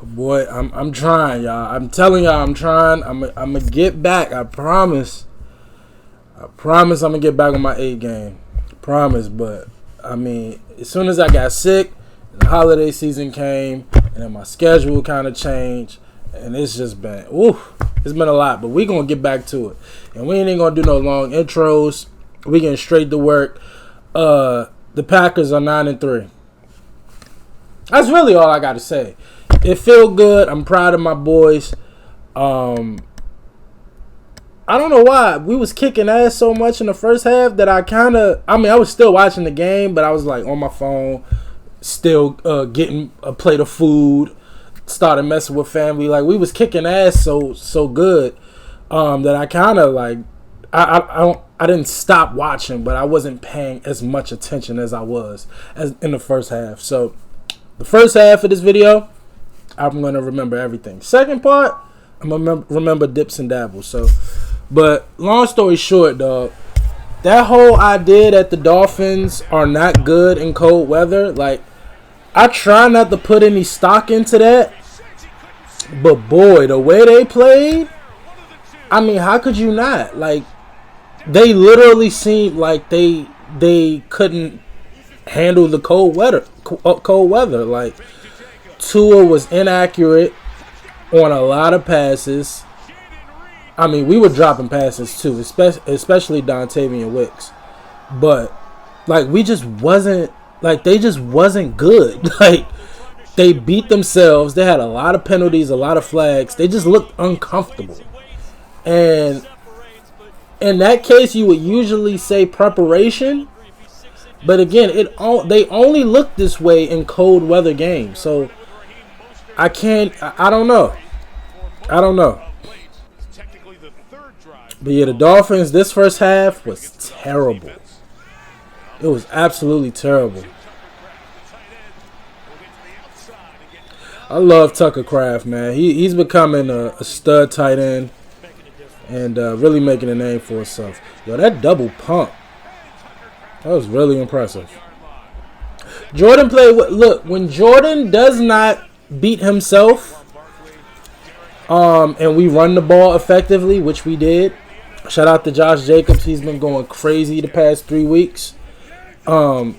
Boy, I'm trying, y'all. I'm telling y'all, I'm trying. I'm gonna get back. I promise. I promise I'm gonna get back on my A game. Promise, but I mean, as soon as I got sick, the holiday season came, and then my schedule kind of changed, and it's just been, it's been a lot. But we gonna get back to it, and we ain't gonna do no long intros. We getting straight to work. The Packers are 9-3. That's really all I gotta say. It feel good. I'm proud of my boys. I don't know why we was kicking ass so much in the first half that I was still watching the game, but I was like on my phone, still getting a plate of food, started messing with family. Like we was kicking ass so good that I kind of like I didn't stop watching, but I wasn't paying as much attention as I was as in the first half. So the first half of this video, I'm gonna remember everything. Second part, I'm gonna remember dips and dabbles. So, but long story short, dog, that whole idea that the Dolphins are not good in cold weather, like I try not to put any stock into that. But boy, the way they played, I mean, how could you not? Like, they literally seemed like they couldn't handle the cold weather. Like, Tua was inaccurate on a lot of passes. I mean, we were dropping passes too, especially Dontavian Wicks. But like, they just wasn't good. Like, they beat themselves. They had a lot of penalties, a lot of flags. They just looked uncomfortable. And in that case, you would usually say preparation. But again, they only look this way in cold weather games. So I don't know. But yeah, the Dolphins, this first half was terrible. It was absolutely terrible. I love Tucker Kraft, man. He's becoming a stud tight end and really making a name for himself. Yo, that double pump. That was really impressive. Jordan played with, look, when Jordan does not beat himself, and we run the ball effectively, which we did. Shout out to Josh Jacobs. He's been going crazy the past 3 weeks. But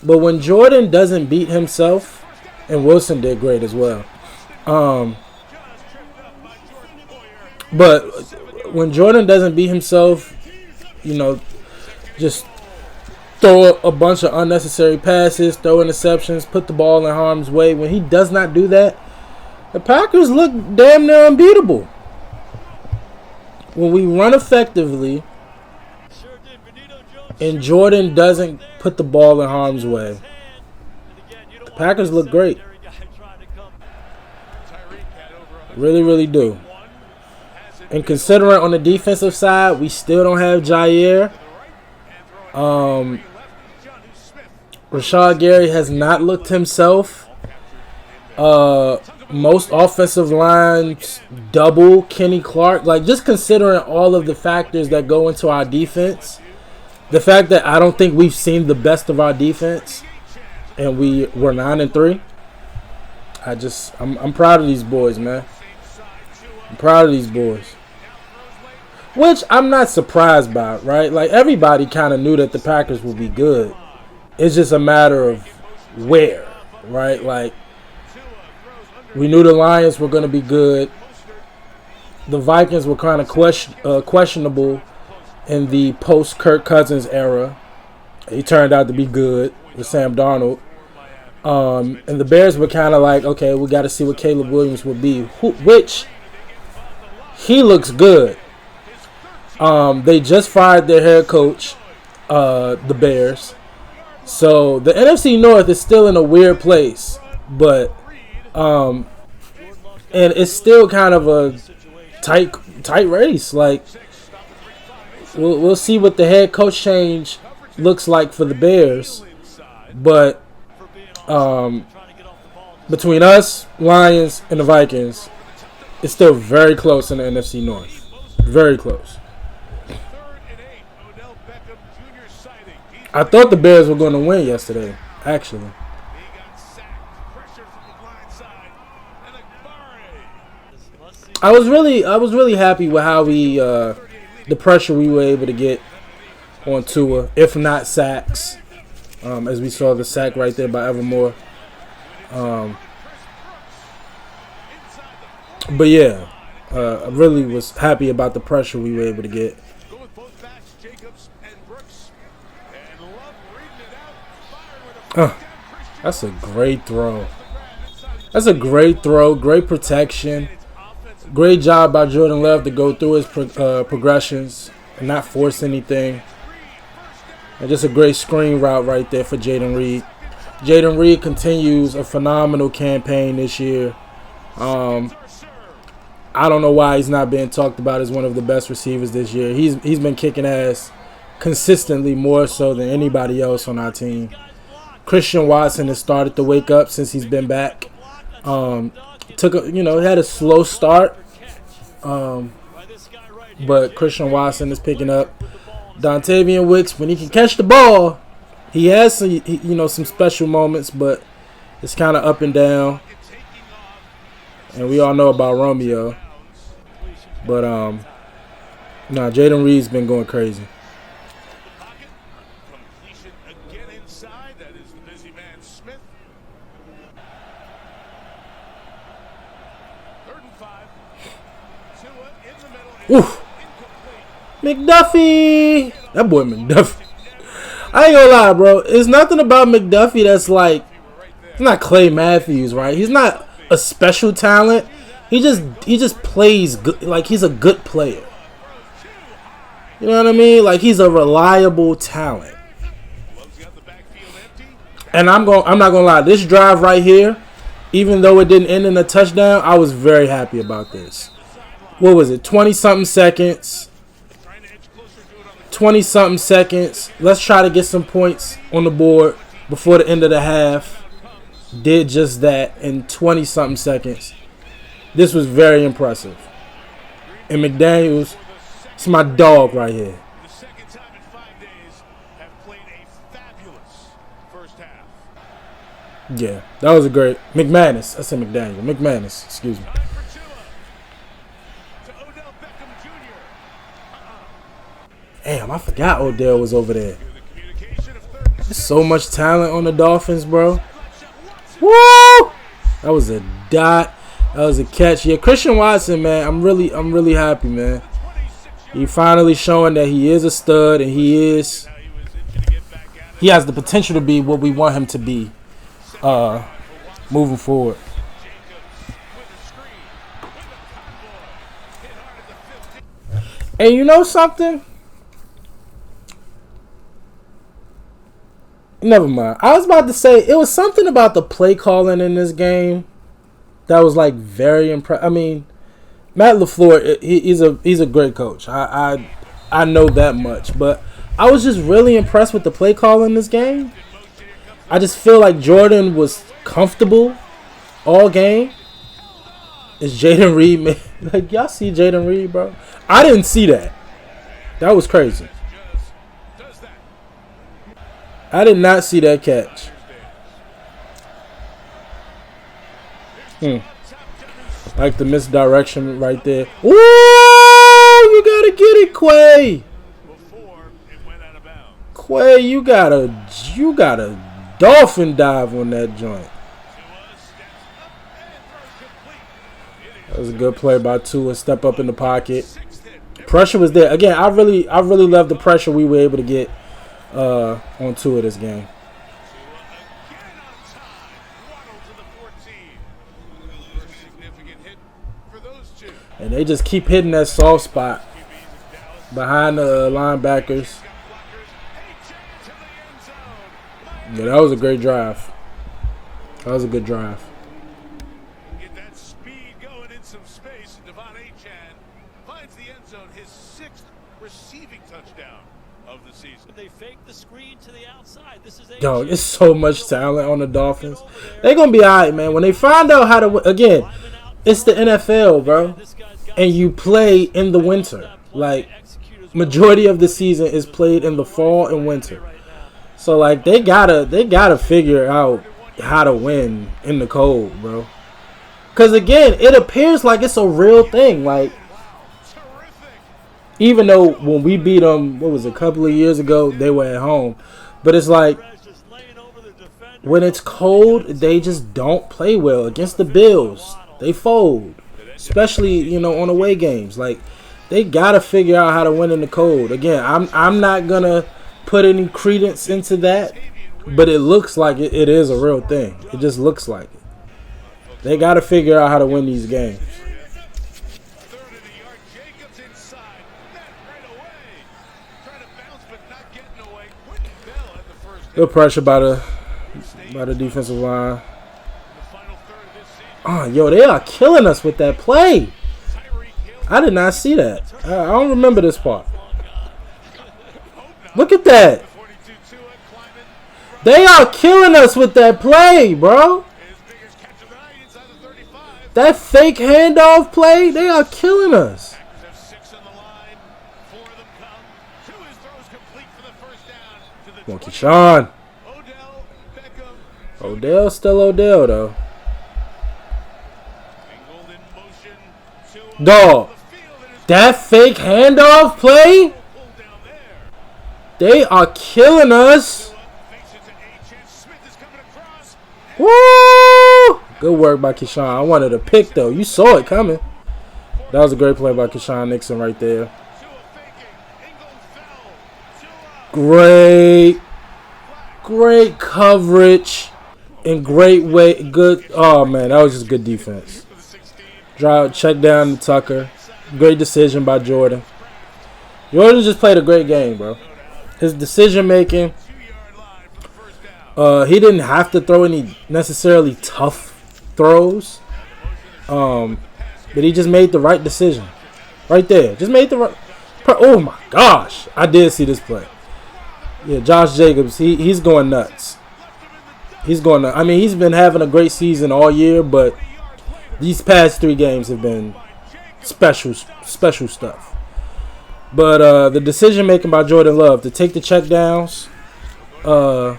when Jordan doesn't beat himself, and Wilson did great as well. But when Jordan doesn't beat himself, just throw a bunch of unnecessary passes, throw interceptions, put the ball in harm's way. When he does not do that, the Packers look damn near unbeatable. When we run effectively and Jordan doesn't put the ball in harm's way, the Packers look great. Really, really do. And considering on the defensive side, we still don't have Jair. Rashad Gary has not looked himself. Most offensive lines double Kenny Clark. Like, just considering all of the factors that go into our defense, the fact that I don't think we've seen the best of our defense, and we're 9-3. I'm proud of these boys, man. I'm proud of these boys. Which I'm not surprised by, right? Like, everybody kind of knew that the Packers would be good. It's just a matter of where, right? Like, we knew the Lions were going to be good. The Vikings were kind of questionable in the post-Kirk Cousins era. He turned out to be good with Sam Darnold. And the Bears were kind of like, okay, we got to see what Caleb Williams will be, which he looks good. They just fired their head coach, the Bears. So the NFC North is still in a weird place, but and it's still kind of a tight race. Like, we'll see what the head coach change looks like for the Bears, but between us, Lions, and the Vikings, it's still very close in the NFC North. Very close. I thought the Bears were going to win yesterday, actually. I was really happy with how the pressure we were able to get on Tua, if not sacks, as we saw the sack right there by Evermore. But yeah, I really was happy about the pressure we were able to get. That's a great throw. That's a great throw. Great protection. Great job by Jordan Love to go through his progressions and not force anything. And just a great screen route right there for Jaden Reed. Jaden Reed continues a phenomenal campaign this year. I don't know why he's not being talked about as one of the best receivers this year. He's been kicking ass consistently, more so than anybody else on our team. Christian Watson has started to wake up since he's been back. Had a slow start, but Christian Watson is picking up. Dontavian Wicks, when he can catch the ball, he has some special moments, but it's kind of up and down. And we all know about Romeo, but Jaden Reed's been going crazy. Oof. McDuffie. That boy McDuffie. I ain't gonna lie, bro. It's nothing about McDuffie that's like, it's not Clay Matthews, right? He's not a special talent. He just plays good. Like, he's a good player. You know what I mean? Like, he's a reliable talent. And I'm not gonna lie. This drive right here, even though it didn't end in a touchdown, I was very happy about this. What was it? 20-something seconds. 20-something seconds. Let's try to get some points on the board before the end of the half. Did just that in 20-something seconds. This was very impressive. And McDaniels, it's my dog right here. Yeah, that was a great McManus. I said McDaniel. McManus, excuse me. Damn, I forgot Odell was over there. There's so much talent on the Dolphins, bro. Woo! That was a dot. That was a catch. Yeah, Christian Watson, man, I'm really happy, man. He finally showing that he is a stud, and he has the potential to be what we want him to be moving forward. And you know something? Never mind. I was about to say, it was something about the play calling in this game that was like very impressive. I mean, Matt LaFleur, he's a great coach. I know that much, but I was just really impressed with the play call in this game. I just feel like Jordan was comfortable all game. Is Jaden Reed, man? Like, y'all see Jaden Reed, bro? I didn't see that. That was crazy. I did not see that catch. Like the misdirection right there. Woo! You gotta get it, Quay. Quay, you got a dolphin dive on that joint. That was a good play by Tua. Step up in the pocket. Pressure was there. Again, I really love the pressure we were able to get on Tua this game. And they just keep hitting that soft spot behind the linebackers. Yeah, that was a great drive. That was a good drive. Get that speed going in some space. Devon Achane finds the end zone, his 6th receiving touchdown of the season. They fake the screen to the outside. This is Yo, there's so much talent on the Dolphins. They're going to be all right, man. When they find out how to win, again, it's the NFL, bro. And you play in the winter. Like, majority of the season is played in the fall and winter. So, like, they gotta figure out how to win in the cold, bro. Because again, it appears like it's a real thing. Like, even though when we beat them, what was it, a couple of years ago, they were at home. But it's like, when it's cold, they just don't play well. Against the Bills, they fold. Especially, you know, on away games. Like, they got to figure out how to win in the cold. Again, I'm not going to put any credence into that. But it looks like it is a real thing. It just looks like it. They got to figure out how to win these games. Good pressure by the defensive line. Oh, yo, they are killing us with that play. I did not see that. I don't remember this part. Look at that. They are killing us with that play, bro. That fake handoff play, they are killing us. Come on, Keyshawn. Odell still Odell, though. Dog, that fake handoff play, they are killing us. Woo! Good work by Keyshawn. I wanted a pick, though. You saw it coming. That was a great play by Keyshawn Nixon right there. Great coverage and great way. Good. Oh, man, that was just good defense. Drive, check down to Tucker. Great decision by Jordan. Jordan just played a great game, bro. His decision making. He didn't have to throw any necessarily tough throws. But he just made the right decision. Right there. Just made the right. Oh my gosh. I did see this play. Yeah, Josh Jacobs, he's going nuts. He's going nuts. I mean, he's been having a great season all year, but these past 3 games have been special stuff. But the decision making by Jordan Love to take the check downs, not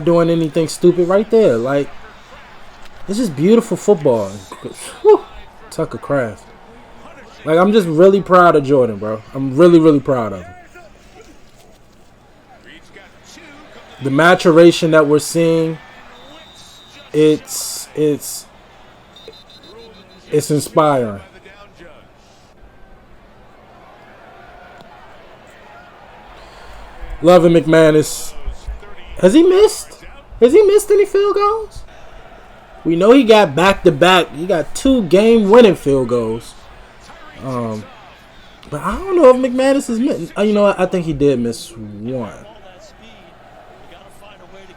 doing anything stupid right there. Like, it's just beautiful football. Whew. Tucker Craft. Like, I'm just really proud of Jordan, bro. I'm really, really proud of him. The maturation that we're seeing, it's inspiring. Love and McManus. Has he missed? Has he missed any field goals? We know he got back-to-back. He got 2 game-winning field goals. But I don't know if McManus has missed. You know what? I think he did miss one.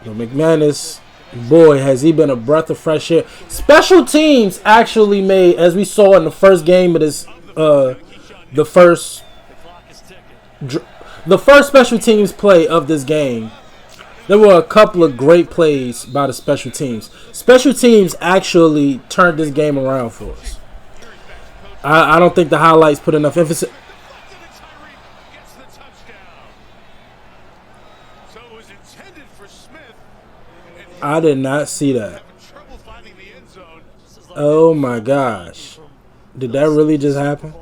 But McManus, boy, has he been a breath of fresh air. Special teams actually made, as we saw in the first game of this, the first special teams play of this game. There were a couple of great plays by the special teams. Special teams actually turned this game around for us. I don't think the highlights put enough emphasis. I did not see that. Oh my gosh. Did that really just happen?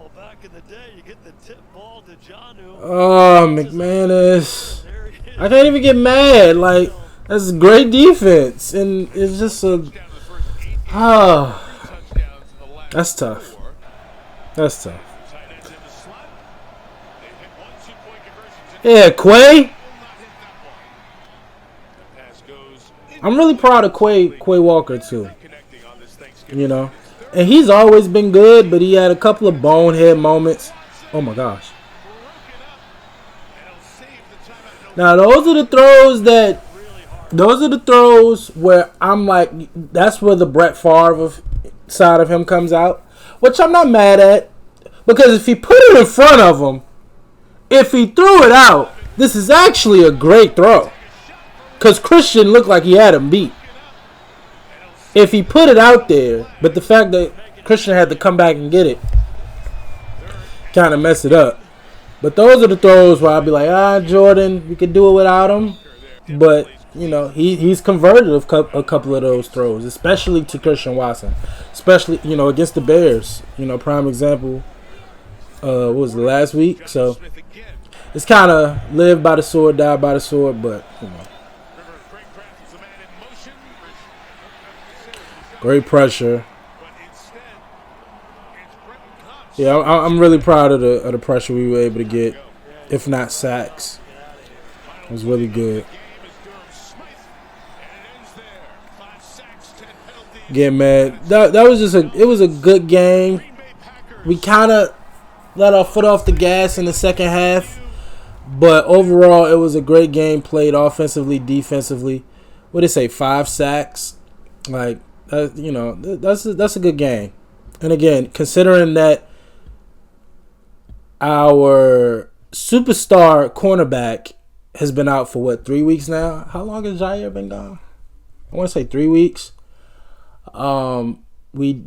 Oh, McManus. I can't even get mad. Like, that's great defense. And it's just a... that's tough. That's tough. Yeah, Quay. I'm really proud of Quay Walker, too. You know? And he's always been good, but he had a couple of bonehead moments. Oh, my gosh. Now, those are the throws where I'm like, that's where the Brett Favre side of him comes out. Which I'm not mad at. Because if he put it in front of him, if he threw it out, this is actually a great throw. Because Christian looked like he had him beat. If he put it out there, but the fact that Christian had to come back and get it kind of messed it up. But those are the throws where I'll be like, Jordan, we could do it without him. But he's converted a couple of those throws, especially to Christian Watson, especially against the Bears. Prime example. What was it, last week? So it's kind of live by the sword, die by the sword, but great pressure. Yeah, I'm really proud of the pressure we were able to get, if not sacks. It was really good. Again, man, that was just it was a good game. We kind of let our foot off the gas in the second half, but overall it was a great game played offensively, defensively. What did they say? 5 sacks, like that's a good game. And again, considering that our superstar cornerback has been out for 3 weeks now. How long has Jair been gone? I want to say 3 weeks. We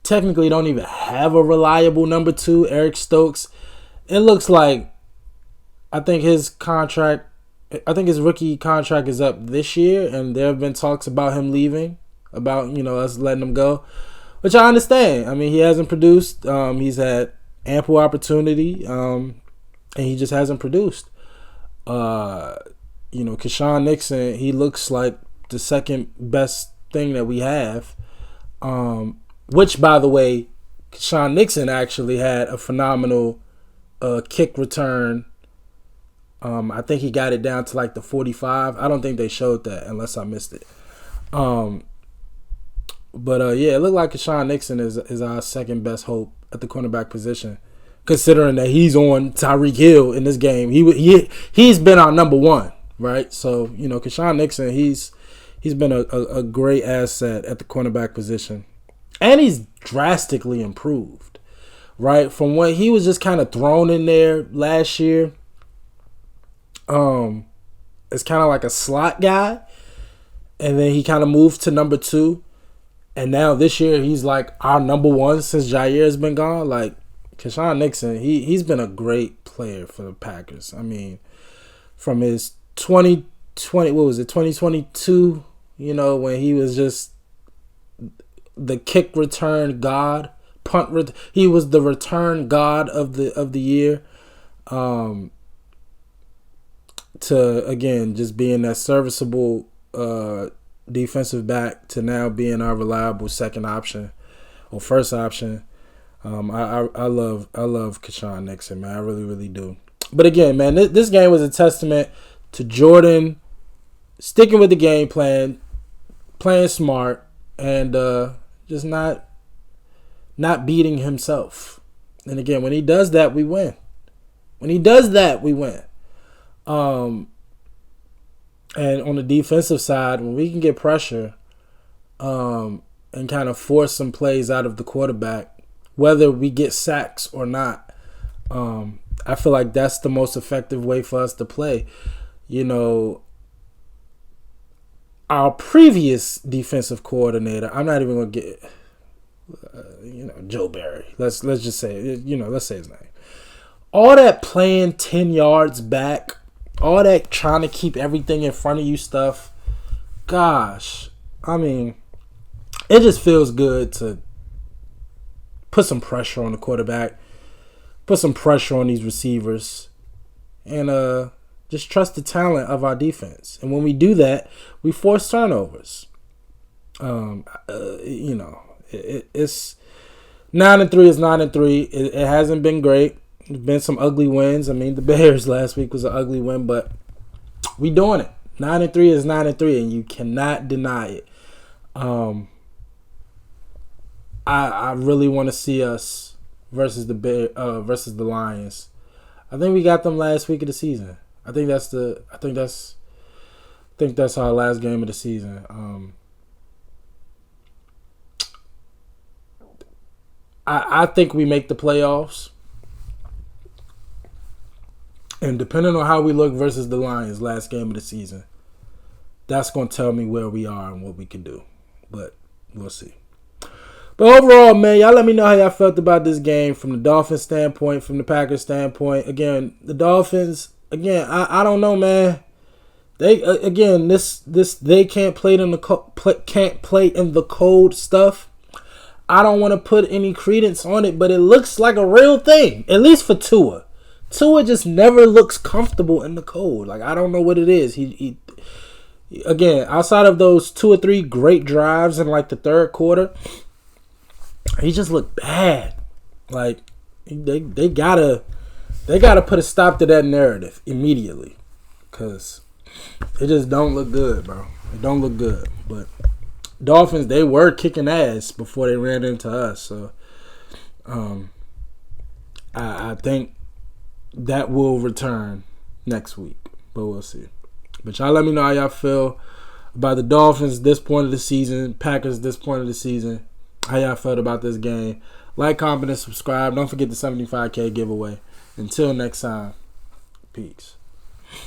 technically don't even have a reliable number 2, Eric Stokes. It looks like I think his rookie contract is up this year, and there have been talks about him leaving, about us letting him go, which I understand. I mean, he hasn't produced. He's had ample opportunity, and he just hasn't produced. Keshawn Nixon, he looks like the second best thing that we have. Which, by the way, Keshawn Nixon actually had a phenomenal kick return. I think he got it down to like the 45. I don't think they showed that unless I missed it. But it looked like Keshawn Nixon is our second best hope at the cornerback position, considering that he's on Tyreek Hill in this game. He's been our number 1, right? So Keshawn Nixon, he's been a great asset at the cornerback position, and he's drastically improved, right? From what he was just kind of thrown in there last year, it's kind of like a slot guy, and then he kind of moved to number 2. And now this year, he's like our number 1 since Jair has been gone. Like, Keshawn Nixon, he's been a great player for the Packers. I mean, from his 2022, when he was just the kick return god, he was the return god of the year. To, again, just being that serviceable defensive back to now being our reliable second option or first option. I love Keshawn Nixon, man. I really, really do. But again, man, this game was a testament to Jordan sticking with the game plan, playing smart, and just not beating himself. And again, when he does that, we win. And on the defensive side, when we can get pressure and kind of force some plays out of the quarterback, whether we get sacks or not, I feel like that's the most effective way for us to play. Our previous defensive coordinator, I'm not even going to get, Joe Barry. Let's just say, let's say his name. All that playing 10 yards back, all that trying to keep everything in front of you stuff, gosh, I mean, it just feels good to put some pressure on the quarterback, put some pressure on these receivers, and just trust the talent of our defense. And when we do that, we force turnovers. It's 9-3 is 9-3. It hasn't been great. There's been some ugly wins. I mean, the Bears last week was an ugly win, but we doing it. 9-3 is 9-3, and you cannot deny it. I really want to see us versus the Lions. I think we got them last week of the season. I think that's our last game of the season. I think we make the playoffs. And depending on how we look versus the Lions last game of the season, that's going to tell me where we are and what we can do. But we'll see. But overall, man, y'all let me know how y'all felt about this game from the Dolphins standpoint, from the Packers standpoint. Again, the Dolphins, I don't know, man. They again, they can't play in the cold stuff. I don't want to put any credence on it, but it looks like a real thing. At least for Tua. Tua just never looks comfortable in the cold. Like, I don't know what it is. He again, outside of those 2 or 3 great drives in like the third quarter, he just looked bad. Like, they gotta put a stop to that narrative immediately, cause it just don't look good, bro. It don't look good. But Dolphins, they were kicking ass before they ran into us. So I think that will return next week, but we'll see. But y'all let me know how y'all feel about the Dolphins this point of the season, Packers this point of the season, how y'all felt about this game. Like, comment, and subscribe. Don't forget the 75K giveaway. Until next time, peace.